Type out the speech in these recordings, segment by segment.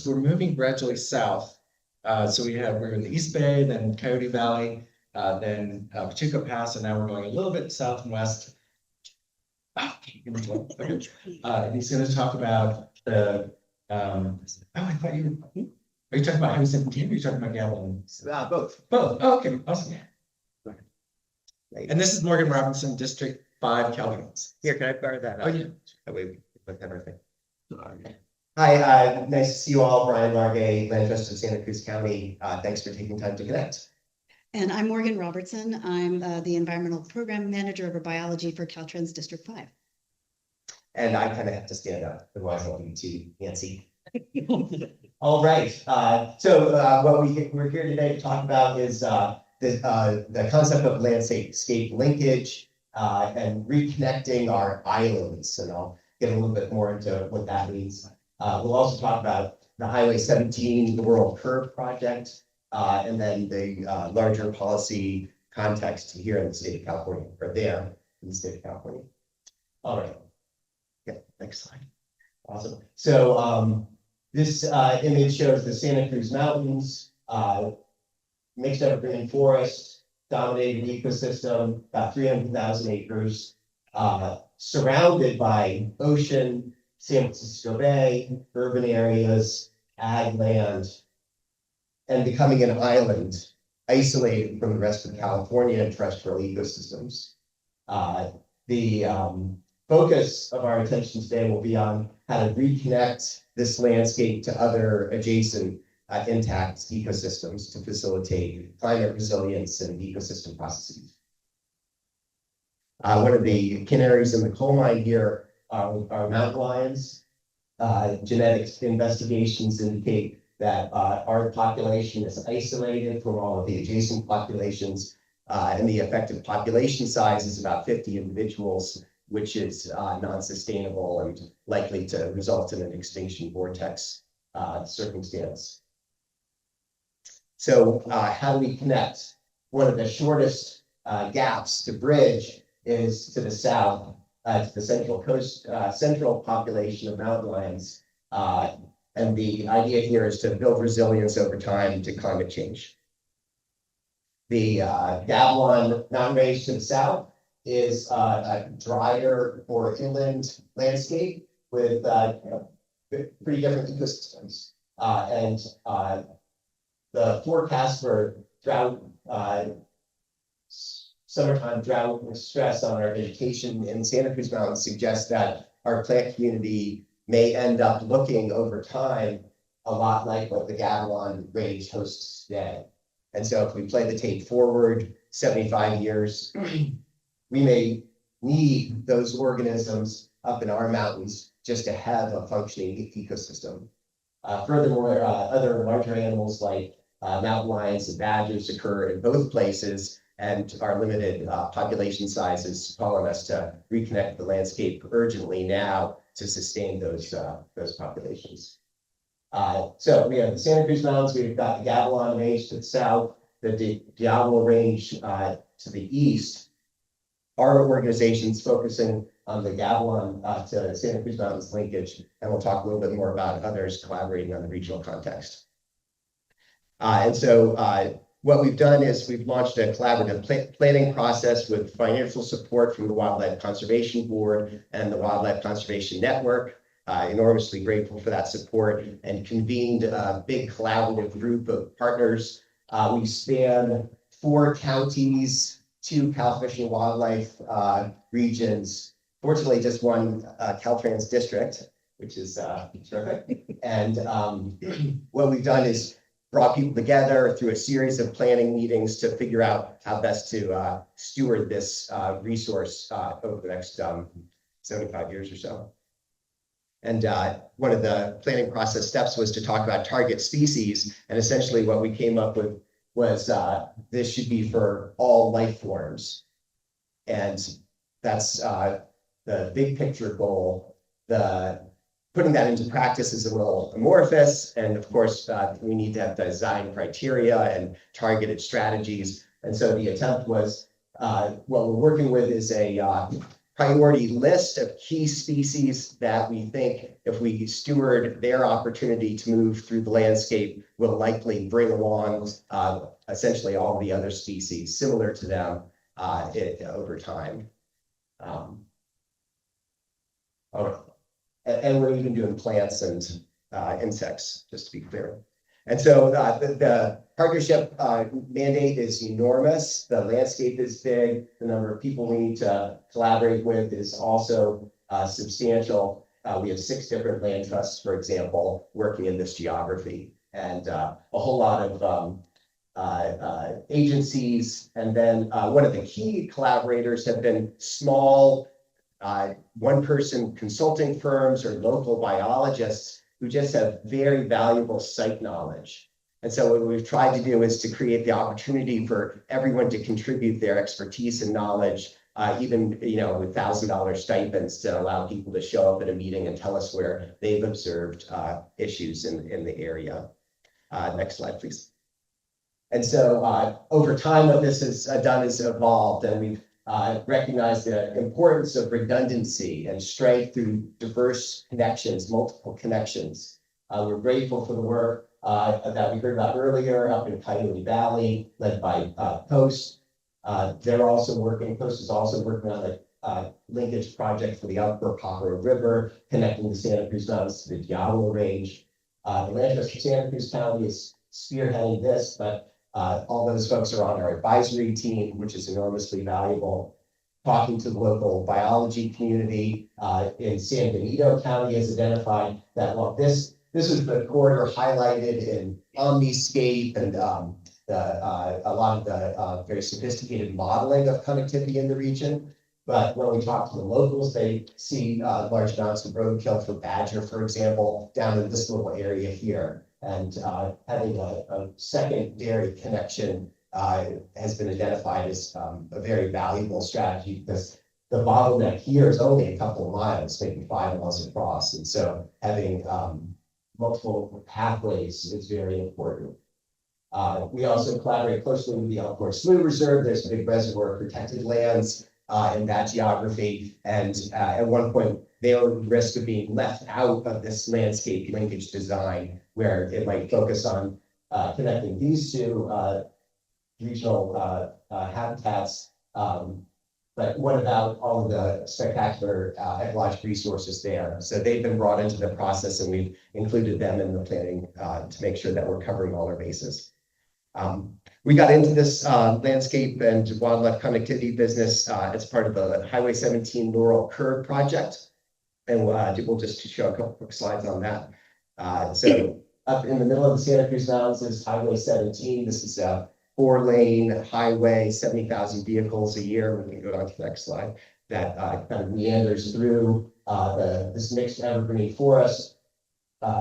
we're moving gradually south. So we're in the East Bay, then Coyote Valley, then Pacheco Pass, and now we're going a little bit south and west. Okay. And he's going to talk about the. I thought you were. Are you talking about Highway 17 or are you talking about Gatlin? Both. Both. Oh, okay. Awesome. And this is Morgan Robertson, District 5, Caltrans. Here, can I borrow that? Oh, yeah. That way we can look at everything. Hi, nice to see you all. Bryan, Largay, Land Trust of Santa Cruz County. Thanks for taking time to connect. And I'm Morgan Robertson. I'm the Environmental Program Manager over Biology for Caltrans District 5. And I kind of have to stand up, otherwise I'll be too Nancy. All right. So what we're here today to talk about is the concept of landscape linkage and reconnecting our islands. And I'll get a little bit more into what that means. We'll also talk about the Highway 17, the World Curve project, and then the larger policy context here in the state of California, or there in the state of California. All right. Yeah, next slide. Awesome. So this image shows the Santa Cruz Mountains, mixed evergreen forest, dominated ecosystem, about 300,000 acres, surrounded by ocean, San Francisco Bay, urban areas, ag land, and becoming an island isolated from the rest of California and terrestrial ecosystems. The focus of our attention today will be on how to reconnect this landscape to other adjacent intact ecosystems to facilitate climate resilience and ecosystem processes. One of the canaries in the coal mine here are mountain lions. Genetic investigations indicate that our population is isolated from all of the adjacent populations, and the effective population size is about 50 individuals, which is non-sustainable and likely to result in an extinction vortex circumstance. So how do we connect? One of the shortest gaps to bridge is to the south, to the central coast, central population of mountain lions. And the idea here is to build resilience over time to climate change. The Gavilon mountain range to the south is a drier or inland landscape with pretty different ecosystems. And the forecast for drought, summertime drought stress on our vegetation in Santa Cruz Mountains suggests that our plant community may end up looking over time a lot like what the Gavilon range hosts today. And so if we play the tape forward 75 years, we may need those organisms up in our mountains just to have a functioning ecosystem. Furthermore, other larger animals like mountain lions and badgers occur in both places, and our limited population sizes call on us to reconnect the landscape urgently now to sustain those populations. So we have the Santa Cruz Mountains, we've got the Gavilon Range to the south, the Diablo Range to the east. Our organization's focusing on the Gavilon to Santa Cruz Mountains linkage, and we'll talk a little bit more about others collaborating on the regional context. And so what we've done is we've launched a collaborative planning process with financial support from the Wildlife Conservation Board and the Wildlife Conservation Network. Enormously grateful for that support, and convened a big collaborative group of partners. We span 4 counties, 2 Cal Fish and Wildlife regions, fortunately just one Caltrans district, which is terrific. And what we've done is brought people together through a series of planning meetings to figure out how best to steward this resource over the next 75 years or so. And one of the planning process steps was to talk about target species. And essentially what we came up with was this should be for all life forms. And that's the big picture goal. Putting that into practice is a little amorphous. And of course, we need to have design criteria and targeted strategies. And so the attempt was, what we're working with is a priority list of key species that we think, if we steward their opportunity to move through the landscape, will likely bring along essentially all the other species similar to them over time. And we're even doing plants and insects, just to be clear. And so the partnership mandate is enormous. The landscape is big. The number of people we need to collaborate with is also substantial. We have 6 different land trusts, for example, working in this geography, and a whole lot of agencies. And then one of the key collaborators have been small one-person consulting firms or local biologists who just have very valuable site knowledge. And so what we've tried to do is to create the opportunity for everyone to contribute their expertise and knowledge, even with $1,000 stipends, to allow people to show up at a meeting and tell us where they've observed issues in the area. Next slide, please. And so over time, what this has done is evolved, and we've recognized the importance of redundancy and strength through diverse connections, multiple connections. We're grateful for the work that we heard about earlier up in Coyote Valley, led by Coast. Coast is also working on a linkage project for the Upper Pajaro River, connecting the Santa Cruz Mountains to the Diablo Range. The Land Trust of Santa Cruz County is spearheading this, but all those folks are on our advisory team, which is enormously valuable. Talking to the local biology community in San Benito County has identified that, well, this is the corridor highlighted in Omniscape and a lot of the very sophisticated modeling of connectivity in the region. But when we talk to the locals, they see large amounts of roadkill for badger, for example, down in this little area here. And having a secondary connection has been identified as a very valuable strategy, because the bottleneck here is only a couple of miles, maybe 5 miles across. And so having multiple pathways is very important. We also collaborate closely with the Elkhorn Slough Reserve. There's a big reservoir of protected lands in that geography. And at one point, they were at risk of being left out of this landscape linkage design, where it might focus on connecting these two regional habitats. But what about all of the spectacular ecological resources there? So they've been brought into the process, and we've included them in the planning to make sure that we're covering all our bases. We got into this landscape and wildlife connectivity business as part of the Highway 17 Laurel Curve project. And we'll just show a couple quick slides on that. So up in the middle of the Santa Cruz Mountains is Highway 17. This is a 4-lane highway, 70,000 vehicles a year. We can go on to the next slide. That kind of meanders through this mixed evergreen forest.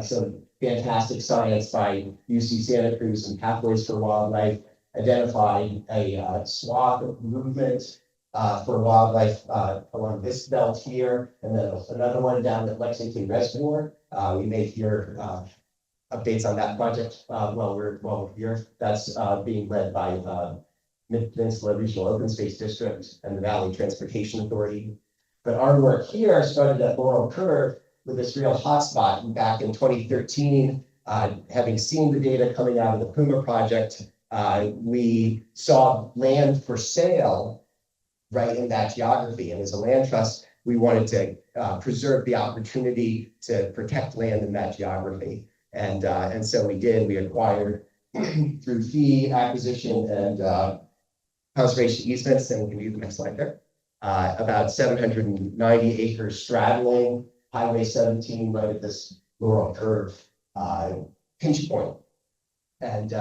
Some fantastic science by UC Santa Cruz and Pathways for Wildlife identified a swath of movement for wildlife along this belt here, and then another one down at Lexington Reservoir. We may hear updates on that project while we're here. That's being led by Mid-Peninsula Regional Open Space District and the Valley Transportation Authority. But our work here started at Laurel Curve with this real hotspot back in 2013. Having seen the data coming out of the Puma project, we saw land for sale right in that geography. And as a land trust, we wanted to preserve the opportunity to protect land in that geography. And so we did. We acquired through fee acquisition and conservation easements, and we can view the next slide there. About 790 acres straddling Highway 17 right at this Laurel Curve pinch point. And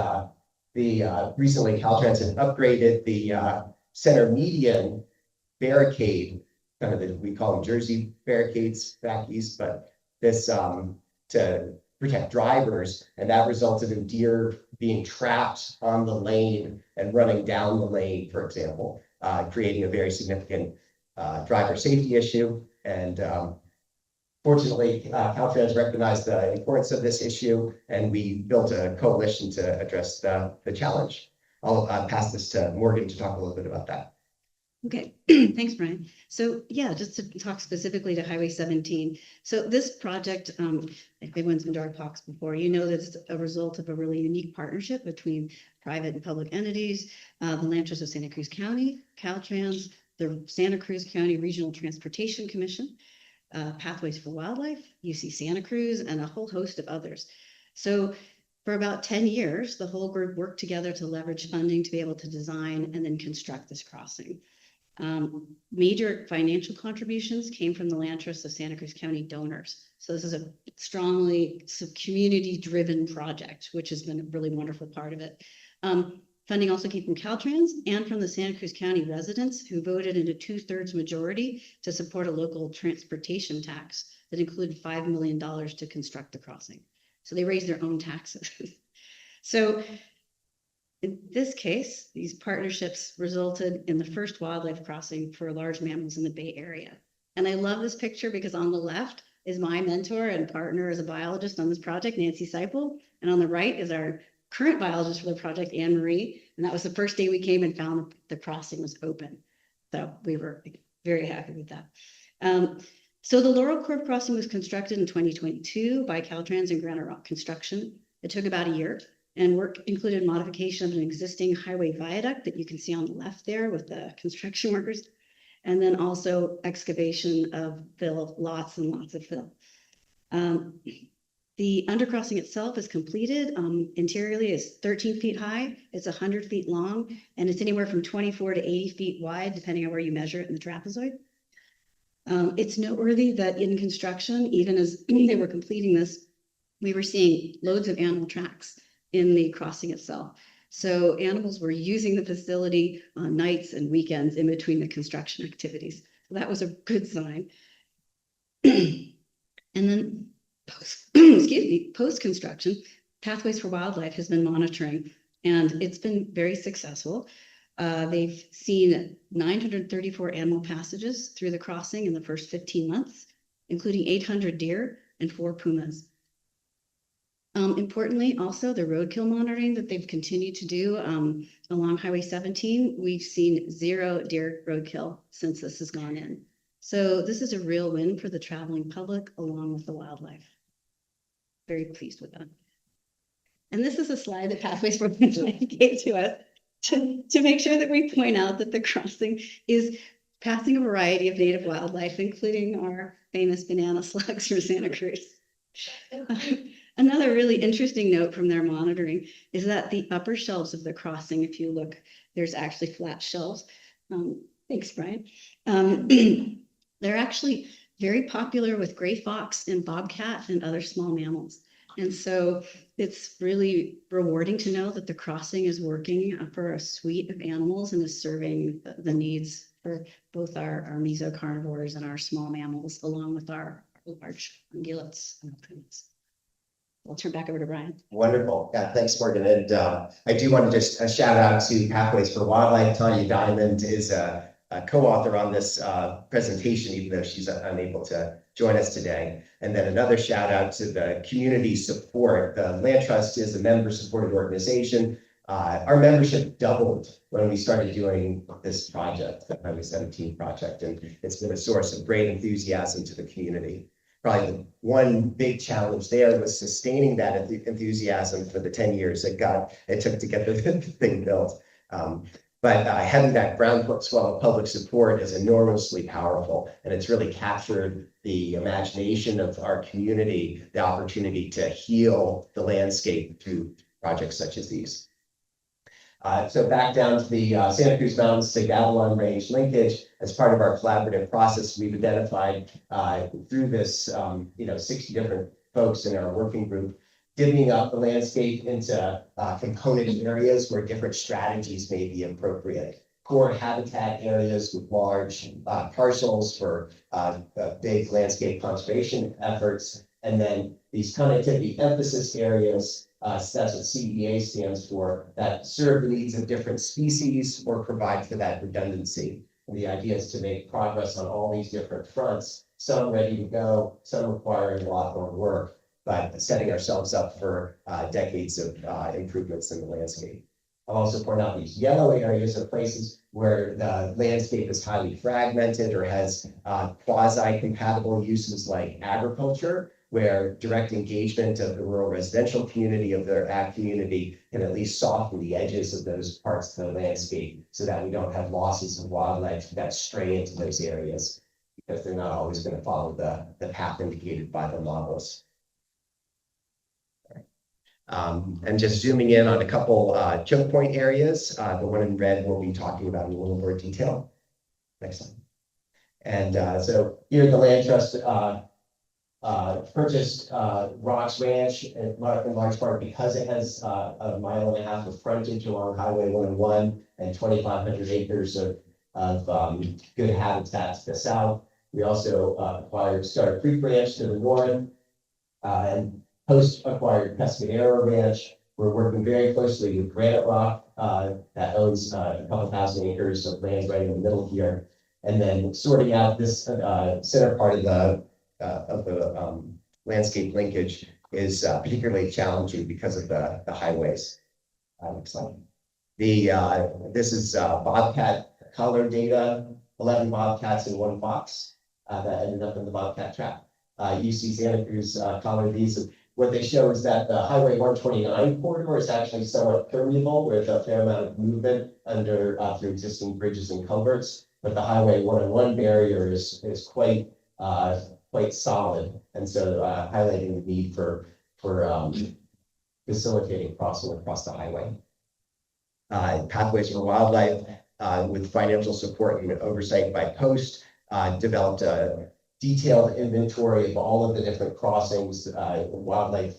recently Caltrans had upgraded the center median barricade, kind of we call them Jersey barricades back east, but this to protect drivers, and that resulted in deer being trapped on the lane and running down the lane, for example, creating a very significant driver safety issue. And fortunately, Caltrans recognized the importance of this issue, and we built a coalition to address the challenge. I'll pass this to Morgan to talk a little bit about that. Okay, thanks, Brian. So yeah, just to talk specifically to Highway 17. So this project, if anyone's been to our talks before, you know that it's a result of a really unique partnership between private and public entities, the Land Trust of Santa Cruz County, Caltrans, the Santa Cruz County Regional Transportation Commission, Pathways for Wildlife, UC Santa Cruz, and a whole host of others. So for about 10 years, the whole group worked together to leverage funding to be able to design and then construct this crossing. Major financial contributions came from the Land Trust of Santa Cruz County donors. So this is a strongly community-driven project, which has been a really wonderful part of it. Funding also came from Caltrans and from the Santa Cruz County residents who voted in a 2/3 majority to support a local transportation tax that included $5 million to construct the crossing. So they raised their own taxes. So in this case, these partnerships resulted in the first wildlife crossing for large mammals in the Bay Area. And I love this picture because on the left is my mentor and partner as a biologist on this project, Nancy Seipel. And on the right is our current biologist for the project, Anne Marie. And that was the first day we came and found the crossing was open. So we were very happy with that. So the Laurel Curve crossing was constructed in 2022 by Caltrans and Granite Rock Construction. It took about a year. And work included modification of an existing highway viaduct that you can see on the left there with the construction workers. And then also excavation of fill, lots and lots of fill. The undercrossing itself is completed. Interiorly is 13 feet high. It's 100 feet long, and it's anywhere from 24 to 80 feet wide, depending on where you measure it in the trapezoid. It's noteworthy that in construction, even as they were completing this, we were seeing loads of animal tracks in the crossing itself. So animals were using the facility on nights and weekends in between the construction activities. So that was a good sign. And then post-construction, Pathways for Wildlife has been monitoring, and it's been very successful. They've seen 934 animal passages through the crossing in the first 15 months, including 800 deer and 4 pumas. Importantly, also the roadkill monitoring that they've continued to do along Highway 17, we've seen 0 deer roadkill since this has gone in. So this is a real win for the traveling public along with the wildlife. Very pleased with that. And this is a slide that Pathways for Wildlife gave to us to make sure that we point out that the crossing is passing a variety of native wildlife, including our famous banana slugs from Santa Cruz. Another really interesting note from their monitoring is that the upper shelves of the crossing, if you look, there's actually flat shelves. Thanks, Brian. They're actually very popular with gray fox and bobcat and other small mammals. And so it's really rewarding to know that the crossing is working for a suite of animals and is serving the needs for both our mesocarnivores and our small mammals, along with our large ungulates and primates. I'll turn back over to Brian. Wonderful. Yeah, thanks, Morgan. And I do want to just shout out to Pathways for Wildlife. Tanya Diamond is a co-author on this presentation, even though she's unable to join us today. And then another shout out to the community support. The Land Trust is a member-supported organization. Our membership doubled when we started doing this project, the Highway 17 project, and it's been a source of great enthusiasm to the community. Probably the one big challenge there was sustaining that enthusiasm for the 10 years it took to get the thing built. But having that groundswell of public support is enormously powerful, and it's really captured the imagination of our community, the opportunity to heal the landscape through projects such as these. So back down to the Santa Cruz Mountains to Gavilan Range linkage, as part of our collaborative process, we've identified through this 60 different folks in our working group, divvying up the landscape into component areas where different strategies may be appropriate. Core habitat areas with large parcels for big landscape conservation efforts, and then these connectivity emphasis areas, that's what CEA stands for, that serve the needs of different species or provide for that redundancy. And the idea is to make progress on all these different fronts, some ready to go, some requiring a lot more work, but setting ourselves up for decades of improvements in the landscape. I'll also point out these yellow areas are places where the landscape is highly fragmented or has quasi-compatible uses like agriculture, where direct engagement of the rural residential community, of their ag community, can at least soften the edges of those parts of the landscape so that we don't have losses of wildlife that stray into those areas, because they're not always going to follow the path indicated by the models. And just zooming in on a couple choke point areas, the one in red we'll be talking about in a little more detail. Next slide. And so here the Land Trust purchased Rocks Ranch in large part because it has a 1.5 miles of frontage along Highway 101 and 2,500 acres of good habitat to the south. We also acquired Star Creek Ranch to the north, and post-acquired Pescadero Ranch. We're working very closely with Granite Rock that owns a couple thousand acres of land right in the middle here. And then sorting out this center part of the landscape linkage is particularly challenging because of the highways. Next slide. This is bobcat color data, 11 bobcats and 1 fox that ended up in the bobcat trap. UC Santa Cruz colored these. What they show is that the Highway 129 corridor is actually somewhat permeable with a fair amount of movement under through existing bridges and culverts, but the Highway 101 barrier is quite solid, and so highlighting the need for facilitating crossing across the highway. Pathways for Wildlife, with financial support and oversight by Post, developed a detailed inventory of all of the different crossings, wildlife,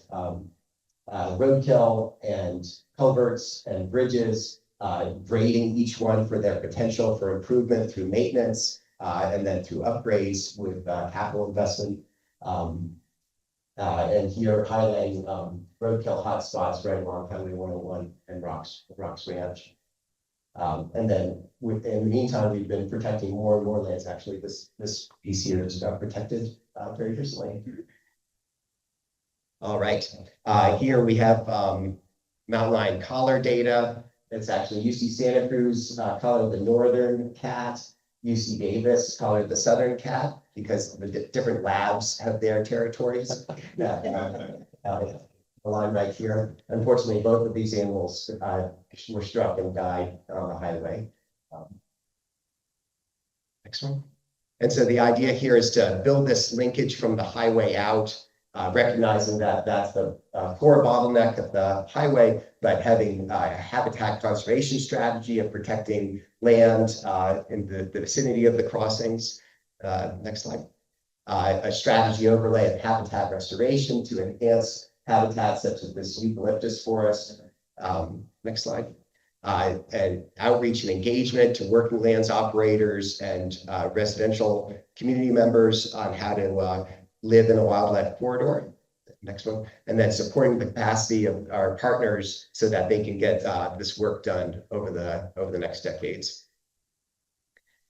roadkill and culverts and bridges, grading each one for their potential for improvement through maintenance, and then through upgrades with capital investment. And here highlighting roadkill hotspots right along Highway 101 and Rocks Ranch. And then in the meantime, we've been protecting more and more lands. Actually, this piece here is protected very recently. All right, here we have mountain lion collar data. It's actually UC Santa Cruz collared the northern cat, UC Davis collared the southern cat, because the different labs have their territories. The line right here. Unfortunately, both of these animals were struck and died on the highway. Next one. And so the idea here is to build this linkage from the highway out, recognizing that that's the core bottleneck of the highway, but having a habitat conservation strategy of protecting land in the vicinity of the crossings. Next slide. A strategy overlay of habitat restoration to enhance habitats such as this eucalyptus forest. Next slide. And outreach and engagement to working lands operators and residential community members on how to live in a wildlife corridor. Next one. And then supporting the capacity of our partners so that they can get this work done over the next decades.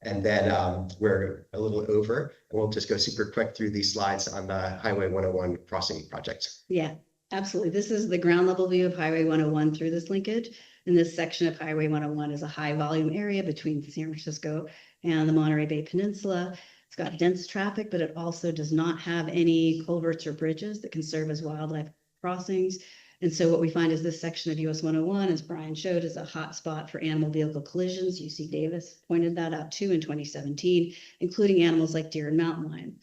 And then we're a little over, and we'll just go super quick through these slides on the Highway 101 crossing project. Yeah, absolutely. This is the ground level view of Highway 101 through this linkage. And this section of Highway 101 is a high volume area between San Francisco and the Monterey Bay Peninsula. It's got dense traffic, but it also does not have any culverts or bridges that can serve as wildlife crossings. And so what we find is this section of US 101, as Bryan showed, is a hot spot for animal vehicle collisions. UC Davis pointed that out too in 2017, including animals like deer and mountain lion.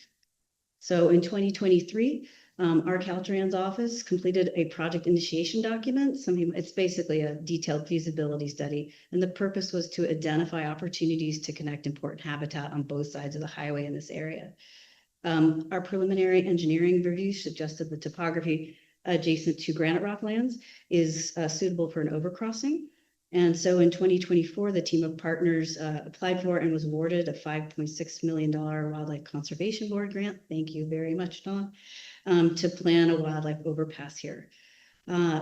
So in 2023, our Caltrans office completed a project initiation document. It's basically a detailed feasibility study. And the purpose was to identify opportunities to connect important habitat on both sides of the highway in this area. Our preliminary engineering review suggested the topography adjacent to granite rock lands is suitable for an overcrossing. And so in 2024, the team of partners applied for and was awarded a $5.6 million Wildlife Conservation Board grant. Thank you very much, Dawn, to plan a wildlife overpass here.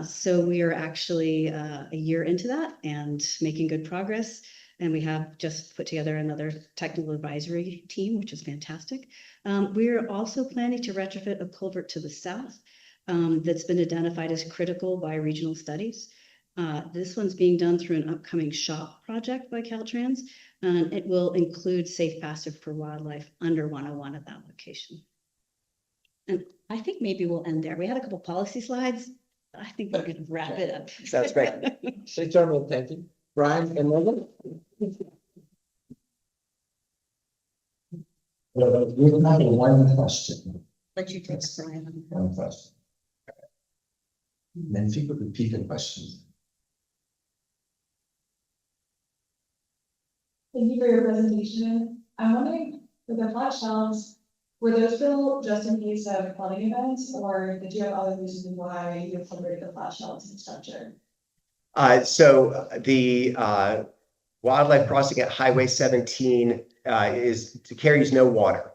So we are actually a year into that and making good progress. And we have just put together another technical advisory team, which is fantastic. We're also planning to retrofit a culvert to the south that's been identified as critical by regional studies. This one's being done through an upcoming SHOP project by Caltrans, and it will include safe passage for wildlife under 101 at that location. And I think maybe we'll end there. We had a couple policy slides. I think we're gonna wrap it up. Sounds great. Thank you. Bryan and Megan? We have one question. Let you take Bryan. One question. Then if you could repeat the questions. Thank you for your presentation. I'm wondering, with the flat shelves, were those built just in case of flooding events, or did you have other reasons why you incorporated the flat shelves in structure? So the wildlife crossing at Highway 17 carries no water.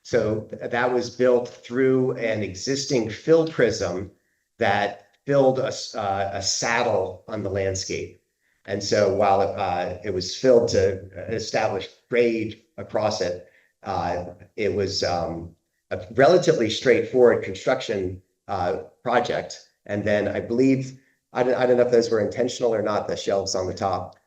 So that was built through an existing fill prism that filled a saddle on the landscape. And so while it was filled to establish grade across it, it was a relatively straightforward construction project. And then I believe, I don't know if those were intentional or not, the shelves on the top.